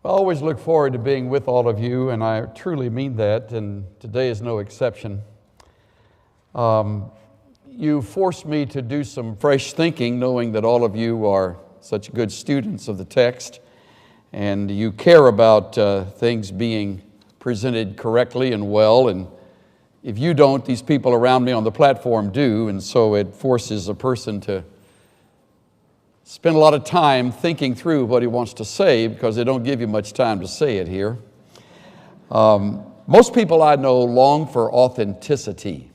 I always look forward to being with all of you, and I truly mean that, and today is no exception. You forced me to do some fresh thinking, knowing that all of you are such good students of the text, and you care about things being presented correctly and well, and if you don't, these people around me on the platform do, and so it forces a person to spend a lot of time thinking through what he wants to say, because they don't give you much time to say it here. Most people I know long for authenticity.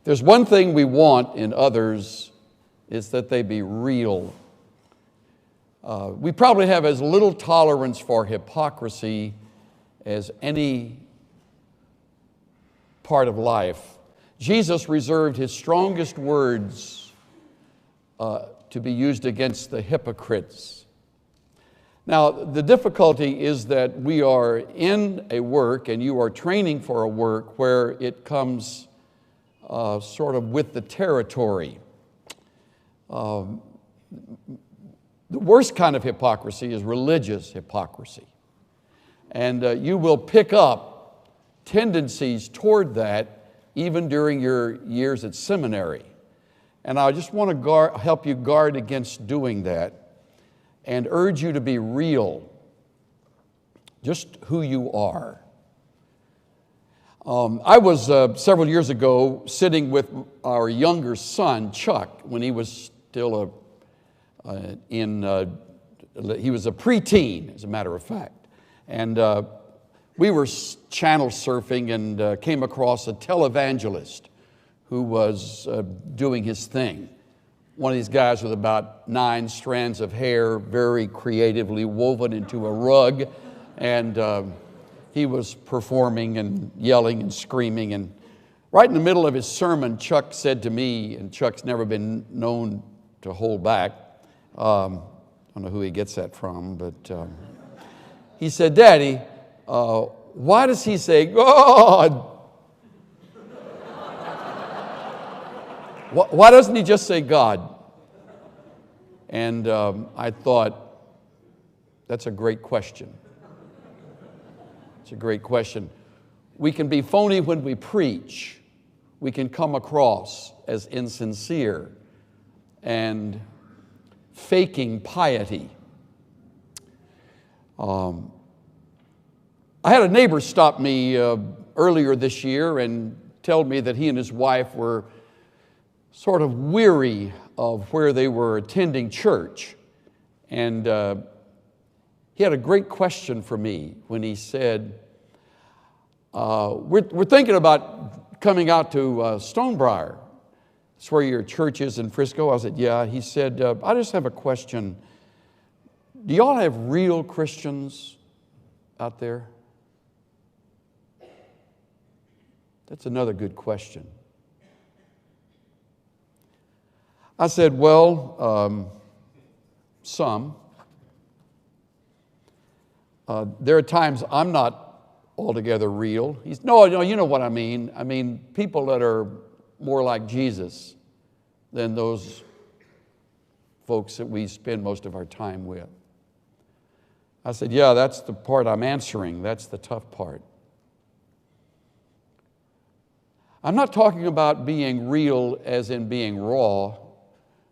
There's one thing we want in others, is that they be real. We probably have as little tolerance for hypocrisy as any part of life. Jesus reserved his strongest words to be used against the hypocrites. Now, the difficulty is that we are in a work, and you are training for a work where it comes sort of with the territory. The worst kind of hypocrisy is religious hypocrisy. And you will pick up tendencies toward that even during your years at seminary. And I just want to help you guard against doing that and urge you to be real, just who you are. I was several years ago sitting with our younger son, Chuck, when he was still he was a preteen, as a matter of fact. And we were channel surfing and came across a televangelist who was doing his thing. One of these guys with about 9 strands of hair, very creatively woven into a rug, and he was performing and yelling and screaming. And right in the middle of his sermon, Chuck said to me, and Chuck's never been known to hold back. I don't know who he gets that from, but he said, "Daddy, why does he say God? Why doesn't he just say God?" And I thought, that's a great question. It's a great question. We can be phony when we preach. We can come across as insincere and faking piety. I had a neighbor stop me earlier this year and tell me that he and his wife were sort of weary of where they were attending church. And he had a great question for me when he said, we're thinking about coming out to Stonebriar. That's where your church is in Frisco. I said, yeah. He said, I just have a question. Do y'all have real Christians out there? That's another good question. I said, well, some. There are times I'm not altogether real. No, you know what I mean. I mean, people that are more like Jesus than those folks that we spend most of our time with. I said, yeah, that's the part I'm answering. That's the tough part. I'm not talking about being real as in being raw.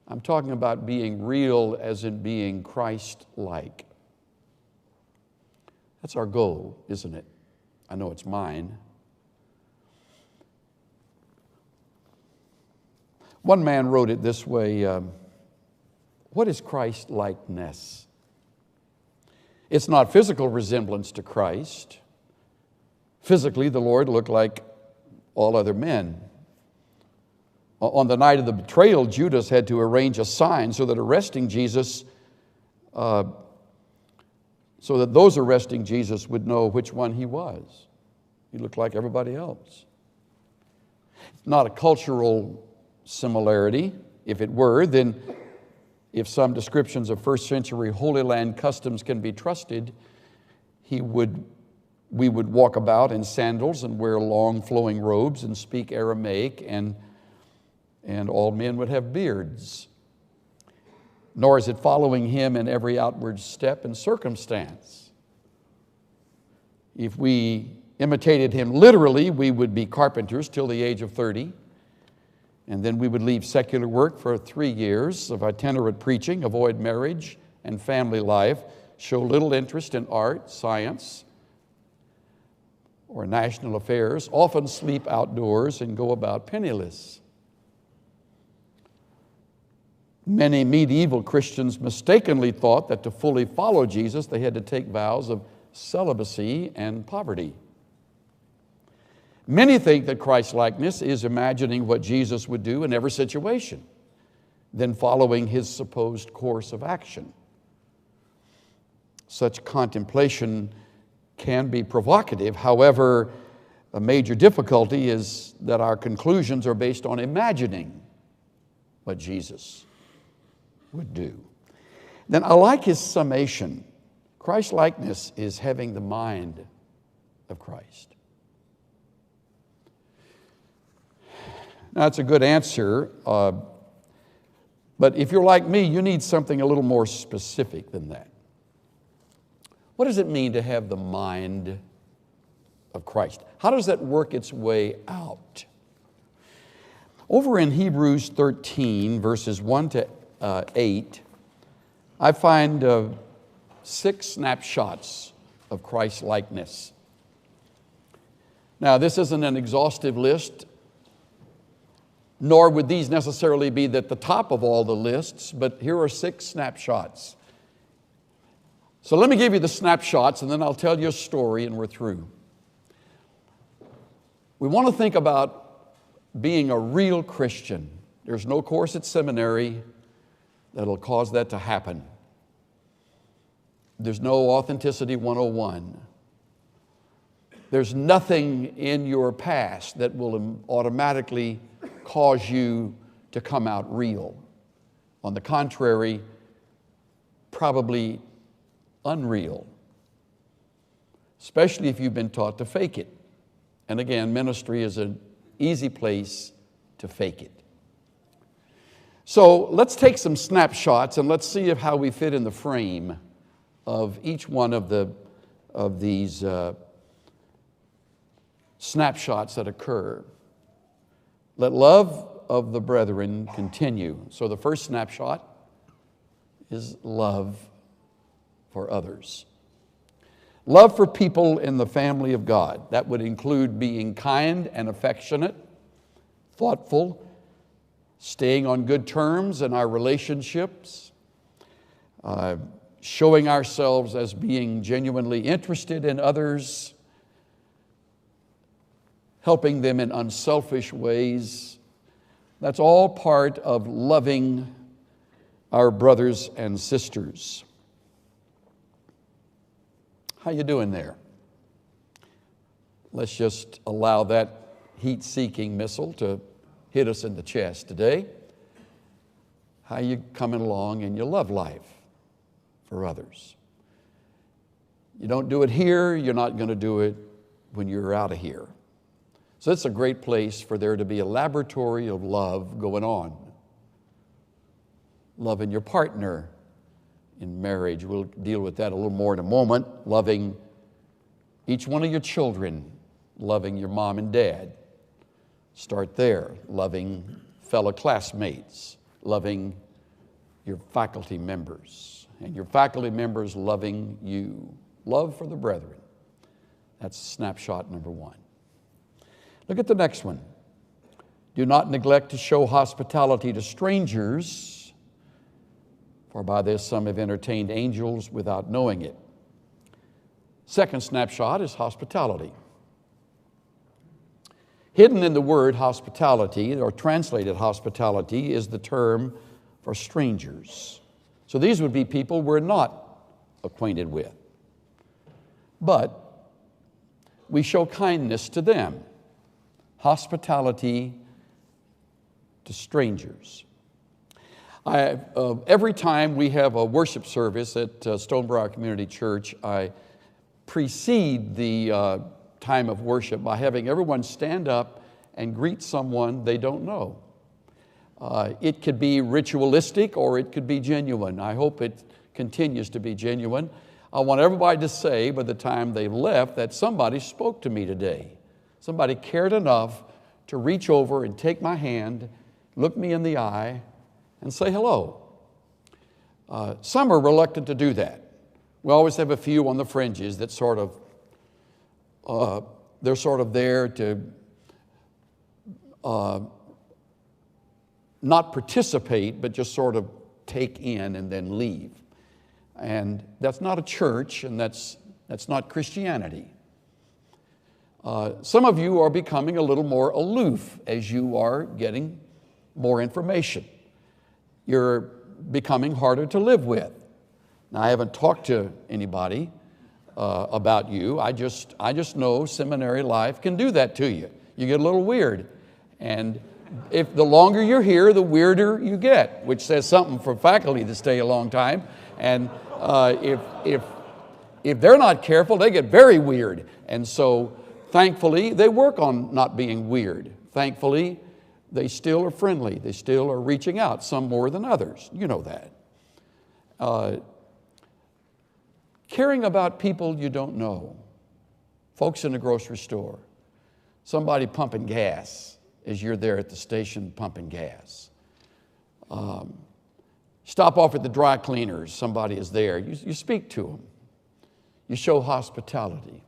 I'm talking about being real as in being Christ-like. That's our goal, isn't it? I know it's mine. One man wrote it this way, what is Christ-likeness? It's not physical resemblance to Christ. Physically, the Lord looked like all other men. On the night of the betrayal, Judas had to arrange a sign so that those arresting Jesus would know which one he was. He looked like everybody else. It's not a cultural similarity. If it were, then if some descriptions of first century Holy Land customs can be trusted, we would walk about in sandals and wear long flowing robes and speak Aramaic, and all men would have beards. nor is it following him in every outward step and circumstance. If we imitated him literally, we would be carpenters till the age of 30, and then we would leave secular work for 3 years of itinerant preaching, avoid marriage and family life, show little interest in art, science, or national affairs, often sleep outdoors and go about penniless. Many medieval Christians mistakenly thought that to fully follow Jesus, they had to take vows of celibacy and poverty. Many think that Christ-likeness is imagining what Jesus would do in every situation, then following his supposed course of action. Such contemplation can be provocative. However, a major difficulty is that our conclusions are based on imagining what Jesus would do. Then I like his summation. Christ-likeness is having the mind of Christ. Now, that's a good answer, but if you're like me, you need something a little more specific than that. What does it mean to have the mind of Christ? How does that work its way out? Over in Hebrews 13, verses 1 to 8, I find 6 snapshots of Christ-likeness. Now, this isn't an exhaustive list, nor would these necessarily be at the top of all the lists, but here are 6 snapshots. So let me give you the snapshots, and then I'll tell you a story, and we're through. We want to think about being a real Christian. There's no course at seminary that'll cause that to happen. There's no Authenticity 101. There's nothing in your past that will automatically cause you to come out real. On the contrary, probably unreal, especially if you've been taught to fake it. And again, ministry is an easy place to fake it. So let's take some snapshots and let's see how we fit in the frame of each one of these snapshots that occur. Let love of the brethren continue. So the first snapshot is love for others. Love for people in the family of God. That would include being kind and affectionate, thoughtful, staying on good terms in our relationships, showing ourselves as being genuinely interested in others, helping them in unselfish ways. That's all part of loving our brothers and sisters. How you doing there? Let's just allow that heat-seeking missile to hit us in the chest today. How you coming along in your love life for others? You don't do it here, you're not going to do it when you're out of here. So it's a great place for there to be a laboratory of love going on. Loving your partner in marriage. We'll deal with that a little more in a moment. Loving each one of your children. Loving your mom and dad. Start there. Loving fellow classmates. Loving your faculty members. And your faculty members loving you. Love for the brethren. That's snapshot number 1. Look at the next one. Do not neglect to show hospitality to strangers, for by this some have entertained angels without knowing it. Second snapshot is hospitality. Hidden in the word hospitality, or translated hospitality, is the term for strangers. So these would be people we're not acquainted with. But we show kindness to them. Hospitality to strangers. Every time we have a worship service at Stonebriar Community Church, I precede the time of worship by having everyone stand up and greet someone they don't know. It could be ritualistic or it could be genuine. I hope it continues to be genuine. I want everybody to say by the time they left that somebody spoke to me today. Somebody cared enough to reach over and take my hand, look me in the eye, and say hello. Some are reluctant to do that. We always have a few on the fringes that they're sort of there to not participate, but just sort of take in and then leave. And that's not a church, and that's not Christianity. Some of you are becoming a little more aloof as you are getting more information. You're becoming harder to live with. Now, I haven't talked to anybody about you. I just know seminary life can do that to you. You get a little weird. And if the longer you're here, the weirder you get, which says something for faculty to stay a long time. And if they're not careful, they get very weird. And so, thankfully, they work on not being weird. Thankfully, they still are friendly. They still are reaching out, some more than others. You know that. Caring about people you don't know. Folks in the grocery store. Somebody pumping gas as you're there at the station pumping gas. Stop off at the dry cleaners. Somebody is there. You speak to them. You show hospitality.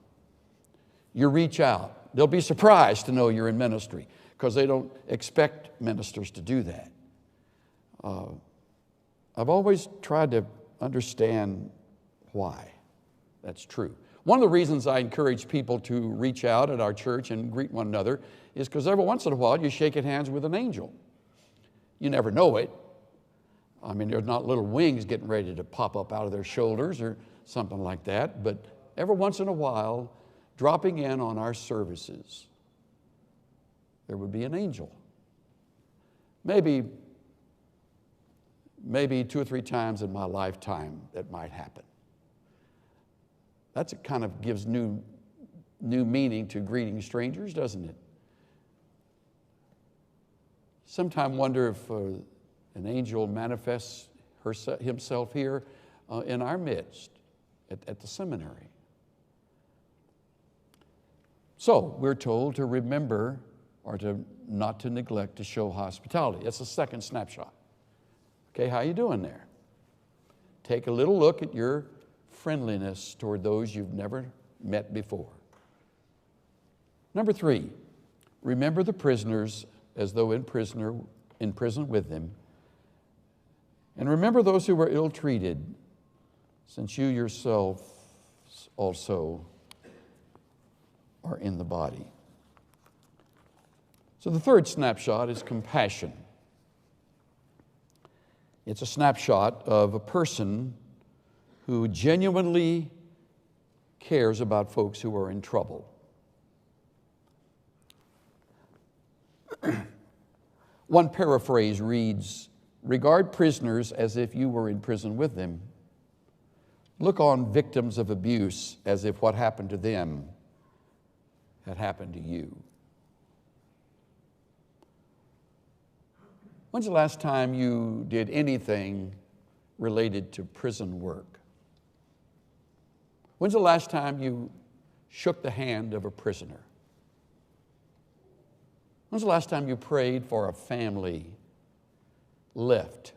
You reach out. They'll be surprised to know you're in ministry because they don't expect ministers to do that. I've always tried to understand why that's true. One of the reasons I encourage people to reach out at our church and greet one another is because every once in a while you shake hands with an angel. You never know it. I mean, there's not little wings getting ready to pop up out of their shoulders or something like that, but every once in a while, dropping in on our services, there would be an angel. Maybe 2 or 3 times in my lifetime that might happen. That kind of gives new meaning to greeting strangers, doesn't it? Sometimes wonder if an angel manifests himself here in our midst at the seminary. So we're told to remember or not to neglect to show hospitality. That's the second snapshot. Okay, how you doing there? Take a little look at your friendliness toward those you've never met before. Number 3, remember the prisoners as though in prison with them. And remember those who were ill-treated, since you yourself also are in the body. So the third snapshot is compassion. It's a snapshot of a person who genuinely cares about folks who are in trouble. One paraphrase reads, regard prisoners as if you were in prison with them. Look on victims of abuse as if what happened to them had happened to you. When's the last time you did anything related to prison work? When's the last time you shook the hand of a prisoner? When's the last time you prayed for a family left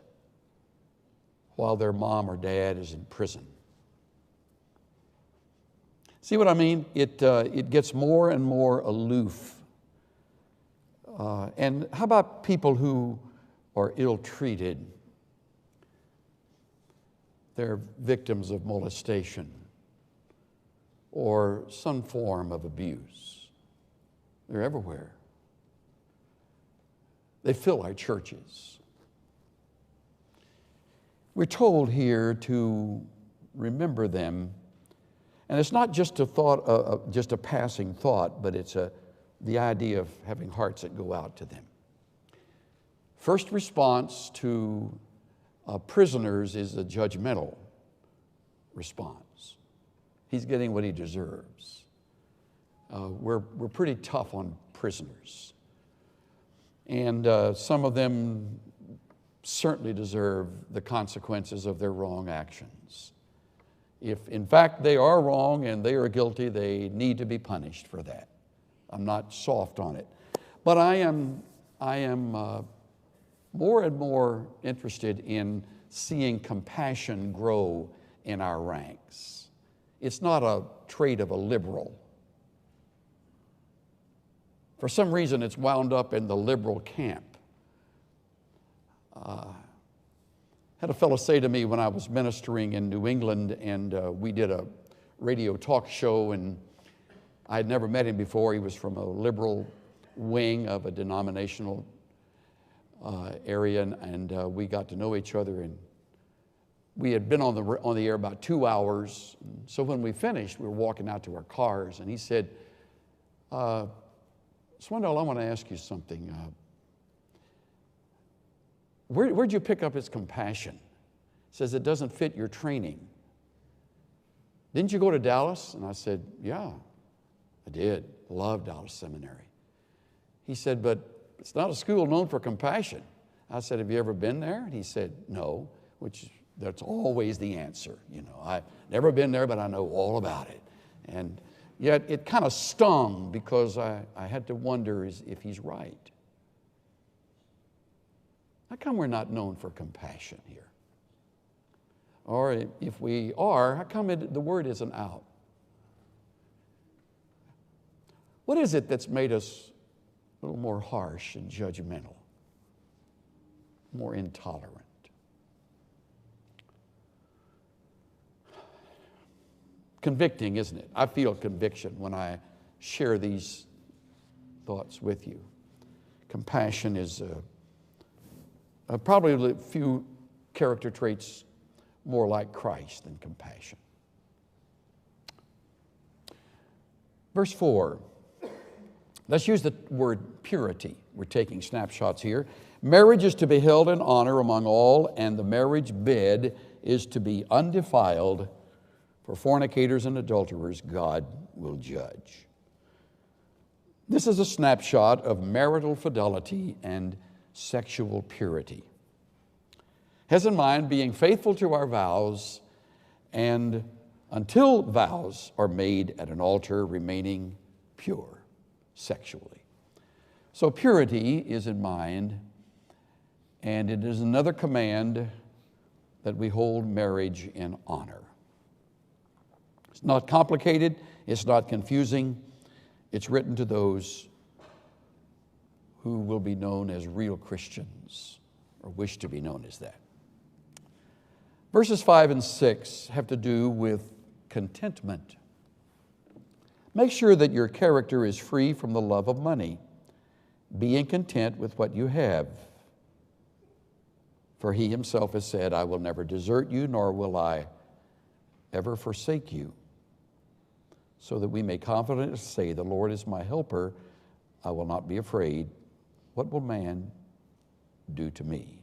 while their mom or dad is in prison? See what I mean? It gets more and more aloof. And how about people who are ill-treated? They're victims of molestation or some form of abuse. They're everywhere. They fill our churches. We're told here to remember them. And it's not just a thought, just a passing thought, but it's the idea of having hearts that go out to them. First response to prisoners is a judgmental response. He's getting what he deserves. We're pretty tough on prisoners. And some of them certainly deserve the consequences of their wrong actions. If in fact they are wrong and they are guilty, they need to be punished for that. I'm not soft on it. But I am more and more interested in seeing compassion grow in our ranks. It's not a trait of a liberal. For some reason, it's wound up in the liberal camp. Had a fellow say to me when I was ministering in New England, and we did a radio talk show, and I had never met him before. He was from a liberal wing of a denominational area, and we got to know each other. And we had been on the air about 2 hours. So when we finished, we were walking out to our cars, and he said, Swindoll, I want to ask you something. Where'd you pick up his compassion? He says, it doesn't fit your training. Didn't you go to Dallas? And I said, yeah, I did. Loved Dallas Seminary. He said, but it's not a school known for compassion. I said, have you ever been there? And he said, no, which that's always the answer. You know, I've never been there, but I know all about it. And yet it kind of stung because I had to wonder if he's right. How come we're not known for compassion here? Or if we are, how come the word isn't out? What is it that's made us a little more harsh and judgmental, more intolerant? Convicting, isn't it? I feel conviction when I share these thoughts with you. Compassion is probably a few character traits more like Christ than compassion. Verse 4. Let's use the word purity. We're taking snapshots here. Marriage is to be held in honor among all, and the marriage bed is to be undefiled. For fornicators and adulterers, God will judge. This is a snapshot of marital fidelity and sexual purity. Has in mind being faithful to our vows, and until vows are made at an altar, remaining pure sexually. So purity is in mind, and it is another command that we hold marriage in honor. It's not complicated, it's not confusing. It's written to those who will be known as real Christians, or wish to be known as that. Verses 5 and 6 have to do with contentment. Make sure that your character is free from the love of money, being content with what you have. For he himself has said, I will never desert you, nor will I ever forsake you. So that we may confidently say, the Lord is my helper, I will not be afraid. What will man do to me?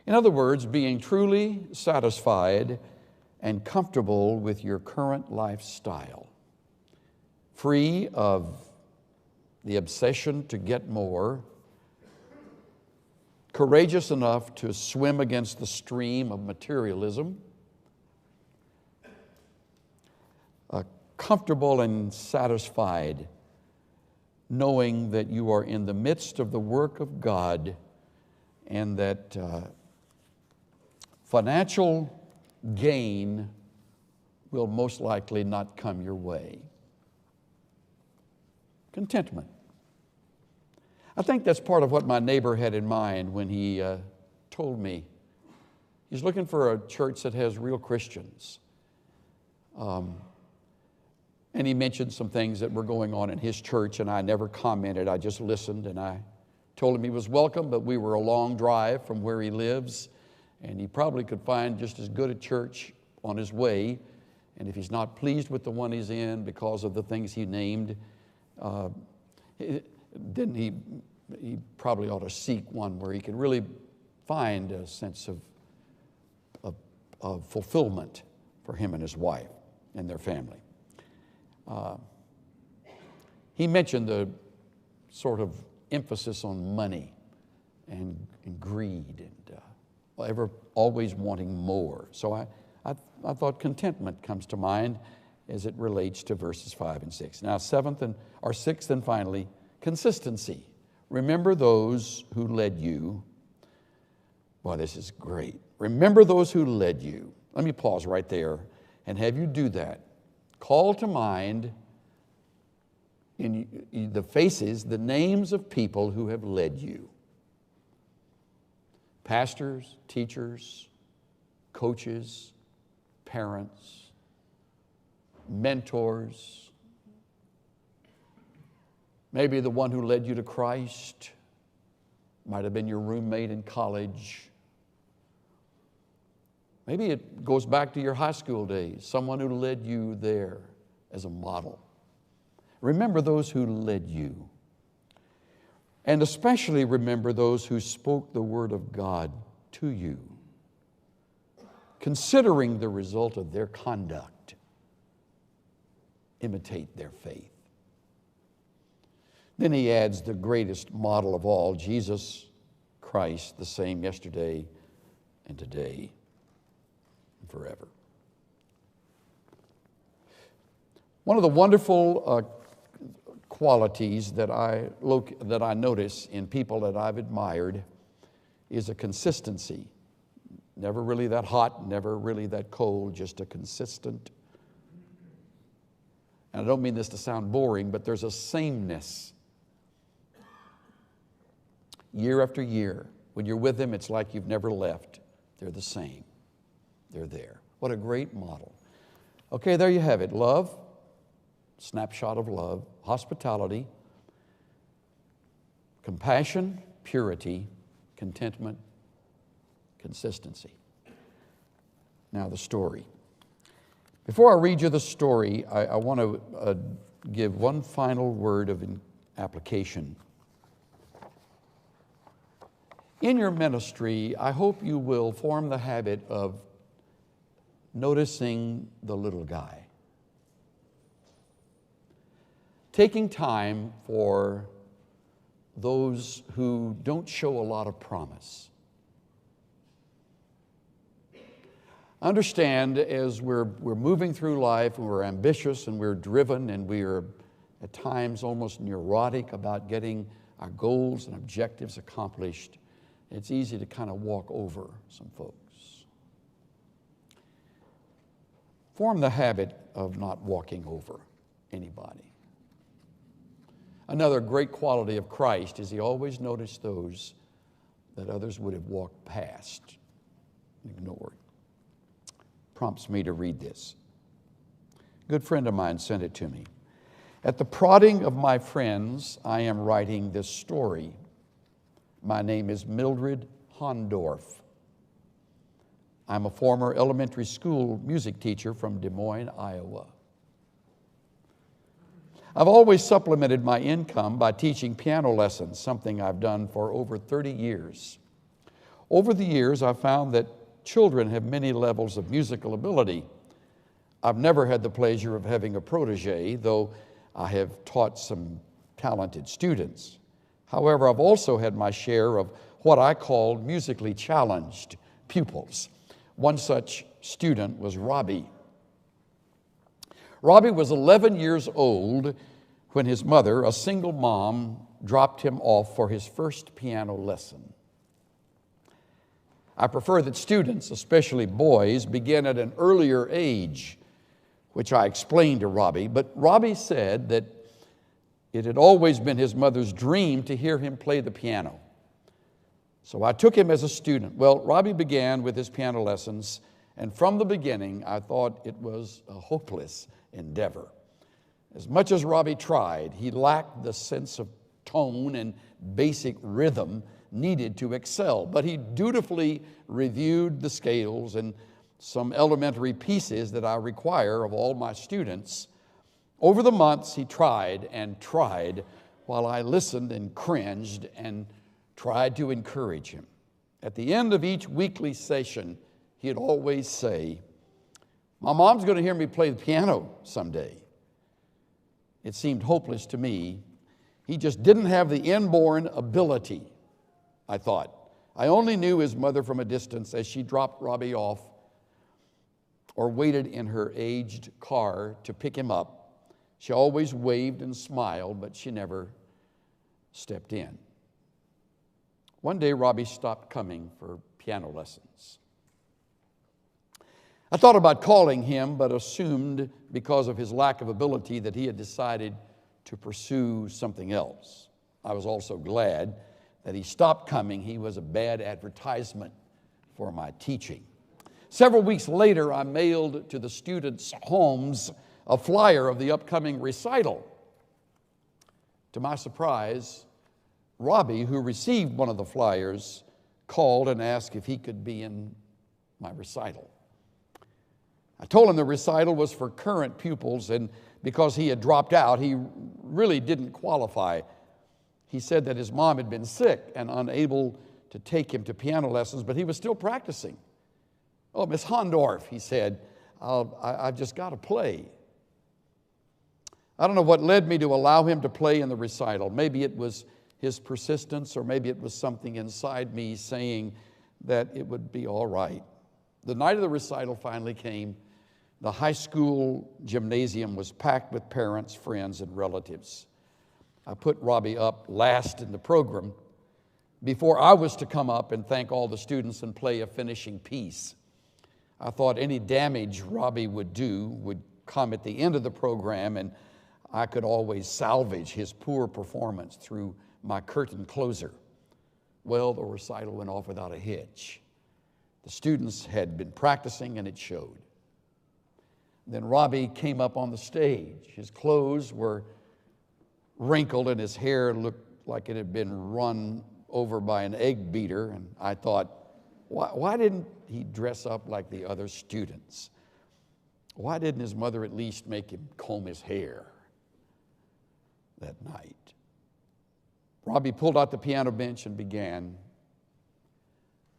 In other words, being truly satisfied and comfortable with your current lifestyle, free of the obsession to get more, courageous enough to swim against the stream of materialism, comfortable and satisfied, knowing that you are in the midst of the work of God and that financial gain will most likely not come your way. Contentment. I think that's part of what my neighbor had in mind when he told me. He's looking for a church that has real Christians. And he mentioned some things that were going on in his church, and I never commented. I just listened, and I told him he was welcome, but we were a long drive from where he lives, and he probably could find just as good a church on his way. And if he's not pleased with the one he's in because of the things he named, then he probably ought to seek one where he can really find a sense of fulfillment for him and his wife and their family. He mentioned the sort of emphasis on money and greed and always wanting more. So I thought contentment comes to mind as it relates to verses 5 and 6. Now, sixth and finally, consistency. Remember those who led you. Boy, this is great. Remember those who led you. Let me pause right there and have you do that. Call to mind in the faces, the names of people who have led you. Pastors, teachers, coaches, parents, mentors. Maybe the one who led you to Christ might have been your roommate in college. Maybe it goes back to your high school days, someone who led you there as a model. Remember those who led you. And especially remember those who spoke the word of God to you, considering the result of their conduct. Imitate their faith. Then he adds the greatest model of all, Jesus Christ, the same yesterday and today and forever. One of the wonderful qualities that I notice in people that I've admired is a consistency. Never really that hot, never really that cold, just a consistent. And I don't mean this to sound boring, but there's a sameness. Year after year, when you're with them, it's like you've never left. They're the same. They're there. What a great model. Okay, there you have it. Love, snapshot of love, hospitality, compassion, purity, contentment, consistency. Now the story. Before I read you the story, I want to give one final word of application. In your ministry, I hope you will form the habit of noticing the little guy. Taking time for those who don't show a lot of promise. Understand, as we're moving through life and we're ambitious and we're driven and we're at times almost neurotic about getting our goals and objectives accomplished, it's easy to kind of walk over some folks. Form the habit of not walking over anybody. Another great quality of Christ is he always noticed those that others would have walked past and ignored. Prompts me to read this. A good friend of mine sent it to me. At the prodding of my friends, I am writing this story. My name is Mildred Hondorf. I'm a former elementary school music teacher from Des Moines, Iowa. I've always supplemented my income by teaching piano lessons, something I've done for over 30 years. Over the years, I've found that children have many levels of musical ability. I've never had the pleasure of having a protege, though I have taught some talented students. However, I've also had my share of what I called musically challenged pupils. One such student was Robbie. Robbie was 11 years old when his mother, a single mom, dropped him off for his first piano lesson. I prefer that students, especially boys, begin at an earlier age, which I explained to Robbie, but Robbie said that it had always been his mother's dream to hear him play the piano. So I took him as a student. Well, Robbie began with his piano lessons, and from the beginning, I thought it was a hopeless endeavor. As much as Robbie tried, he lacked the sense of tone and basic rhythm needed to excel, but he dutifully reviewed the scales and some elementary pieces that I require of all my students. Over the months, he tried and tried while I listened and cringed and tried to encourage him. At the end of each weekly session, he'd always say, "My mom's going to hear me play the piano someday." It seemed hopeless to me. He just didn't have the inborn ability. I thought. I only knew his mother from a distance as she dropped Robbie off or waited in her aged car to pick him up. She always waved and smiled, but she never stepped in. One day, Robbie stopped coming for piano lessons. I thought about calling him, but assumed because of his lack of ability that he had decided to pursue something else. I was also glad that he stopped coming. He was a bad advertisement for my teaching. Several weeks later, I mailed to the students' homes a flyer of the upcoming recital. To my surprise, Robbie, who received one of the flyers, called and asked if he could be in my recital. I told him the recital was for current pupils, and because he had dropped out, he really didn't qualify. He said that his mom had been sick and unable to take him to piano lessons, but he was still practicing. "Oh, Miss Hondorf," he said, I've just got to play. I don't know what led me to allow him to play in the recital. Maybe it was his persistence, or maybe it was something inside me saying that it would be all right. The night of the recital finally came. The high school gymnasium was packed with parents, friends, and relatives. I put Robbie up last in the program before I was to come up and thank all the students and play a finishing piece. I thought any damage Robbie would do would come at the end of the program, and I could always salvage his poor performance through my curtain closer. Well, the recital went off without a hitch. The students had been practicing, and it showed. Then Robbie came up on the stage. His clothes were wrinkled, and his hair looked like it had been run over by an egg beater. And I thought, why didn't he dress up like the other students? Why didn't his mother at least make him comb his hair that night? Robbie pulled out the piano bench and began.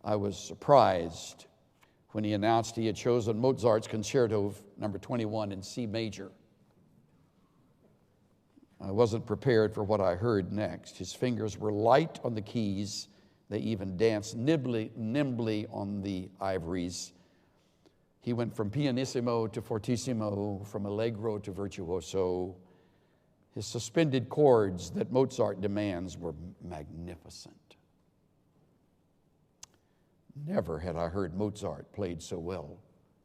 I was surprised when he announced he had chosen Mozart's Concerto number 21 in C major. I wasn't prepared for what I heard next. His fingers were light on the keys. They even danced nimbly on the ivories. He went from pianissimo to fortissimo, from allegro to virtuoso. His suspended chords that Mozart demands were magnificent. Never had I heard Mozart played so well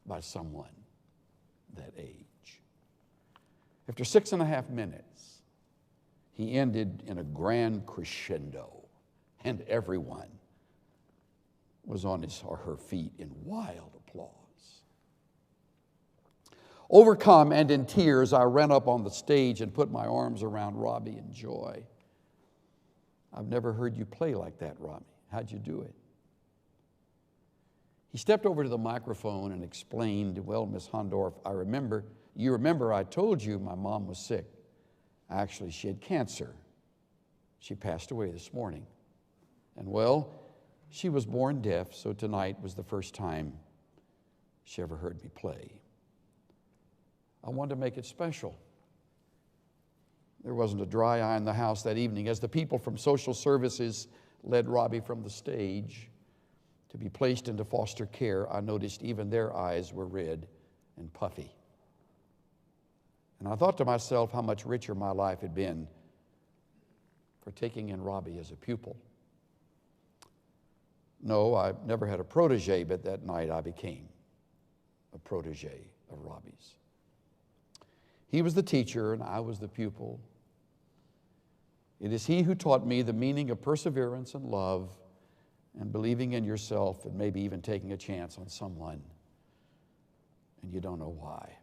by someone that age. After 6.5 minutes, he ended in a grand crescendo, and everyone was on his or her feet in wild applause. Overcome and in tears, I ran up on the stage and put my arms around Robbie in joy. "I've never heard you play like that, Robbie. How'd you do it?" He stepped over to the microphone and explained, "Well, Miss Hondorf, you remember I told you my mom was sick. Actually, she had cancer. She passed away this morning. And well, she was born deaf, so tonight was the first time she ever heard me play. I wanted to make it special." There wasn't a dry eye in the house that evening. As the people from social services led Robbie from the stage to be placed into foster care, I noticed even their eyes were red and puffy. And I thought to myself how much richer my life had been for taking in Robbie as a pupil. No, I never had a protege, but that night I became a protege of Robbie's. He was the teacher and I was the pupil. It is he who taught me the meaning of perseverance and love and believing in yourself and maybe even taking a chance on someone and you don't know why.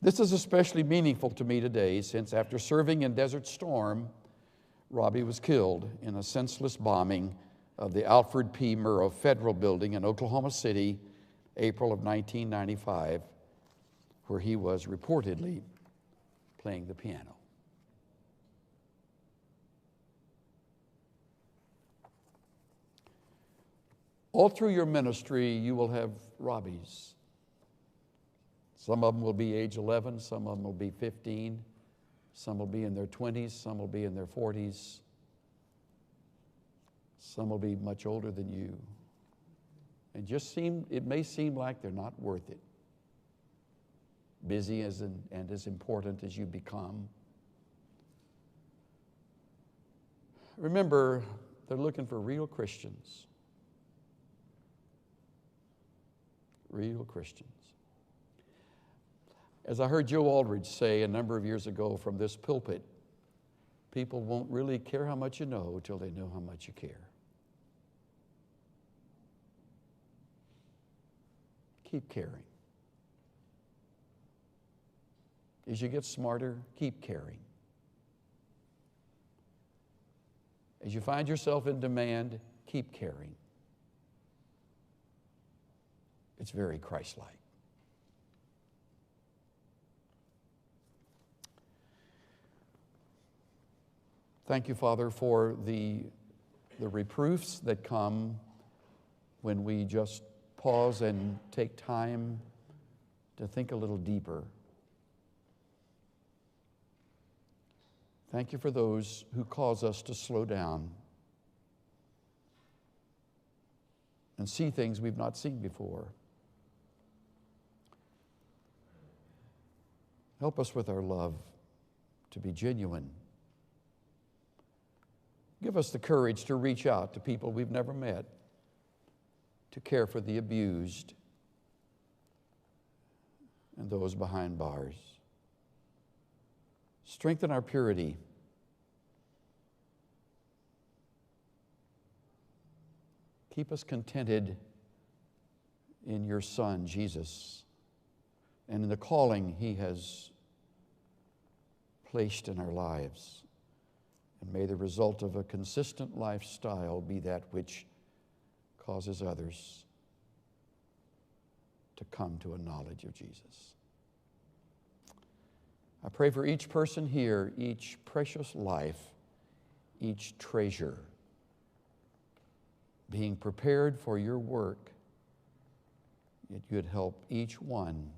This is especially meaningful to me today since after serving in Desert Storm, Robbie was killed in a senseless bombing of the Alfred P. Murrah Federal Building in Oklahoma City, April of 1995, where he was reportedly playing the piano. All through your ministry, you will have Robbies. Some of them will be age 11, some of them will be 15, some will be in their 20s, some will be in their 40s. Some will be much older than you. And it may seem like they're not worth it. Busy and as important as you become. Remember, they're looking for real Christians. Real Christians. As I heard Joe Aldridge say a number of years ago from this pulpit, people won't really care how much you know till they know how much you care. Keep caring. As you get smarter, keep caring. As you find yourself in demand, keep caring. It's very Christ-like. Thank you, Father, for the reproofs that come when we just pause and take time to think a little deeper. Thank you for those who cause us to slow down and see things we've not seen before. Help us with our love to be genuine. Give us the courage to reach out to people we've never met, to care for the abused and those behind bars. Strengthen our purity. Keep us contented in your Son, Jesus, and in the calling He has placed in our lives. And may the result of a consistent lifestyle be that which causes others to come to a knowledge of Jesus. I pray for each person here, each precious life, each treasure, being prepared for your work, that you'd help each one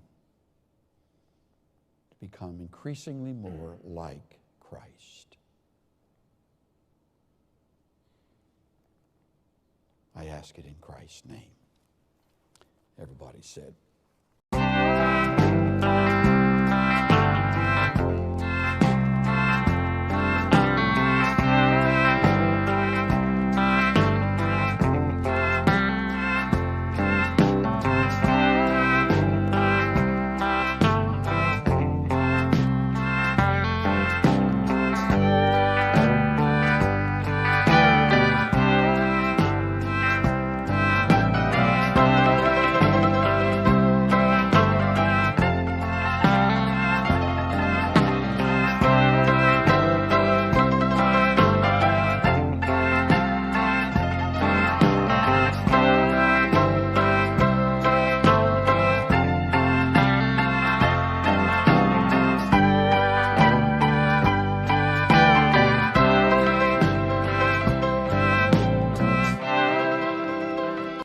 to become increasingly more like Christ. I ask it in Christ's name. Everybody said,